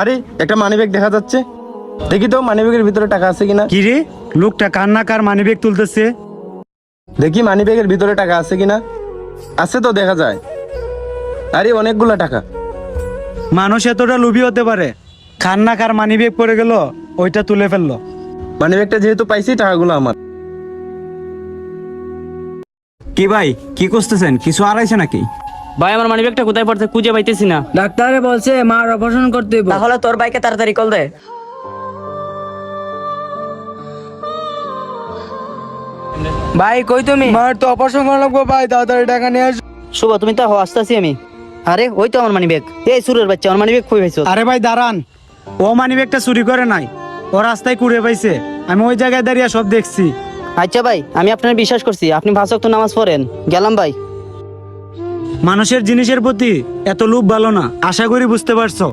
আরে একটা মানিব্যাগ দেখা যাচ্ছে, দেখি তো মানিব্যাগের ভিতরে টাকা আছে কিনা। কি রে, লোকটা কার মানিব্যাগ তুলতেছে? দেখি মানিব্যাগের ভিতরে টাকা আছে কিনা। আছে তো, দেখা যায়। আরে অনেকগুলা টাকা। মানুষ এতটা লোভী হতে পারে? কার মানিব্যাগ পড়ে গেল, ওইটা তুলে ফেললো। মানিব্যাগটা যেহেতু পাইছি, টাকাগুলো আমার। কি ভাই, কি করতেছেন? কিছু আড়াইছে নাকি? ভাই আমার মানিব্যাগটা কোথায় পড়ছে খুঁজে পাইতেছি না। ডাক্তারে বলছে মার অপারেশন করতে হইব। তাহলে তোর বাইকে তাড়াতাড়ি কল দে। ভাই কই তুমি? মার তো অপারেশন করা লাগবে ভাই, তাড়াতাড়ি টাকা নিয়ে আস। শুভ তুমি তো আসতেছি আমি। আরে ওই তো আমার মানিব্যাগ। এই সুরের বাচ্চা, আমার মানিব্যাগ কই পাইছো? আরে ভাই দাঁড়ান, ও মানিব্যাগটা চুরি করে নাই, ও রাস্তায় কুড়ে পাইছে। আমি ওই জায়গায় দাঁড়িয়ে সব দেখছি। আচ্ছা ভাই, আমি আপনার বিশ্বাস করছি, আপনি 5 ওয়াক্ত নামাজ পড়েন। গেলাম ভাই। মানুষের জিনিসের প্রতি এত লোভ ভালো না, আশা করি বুঝতে পারছো।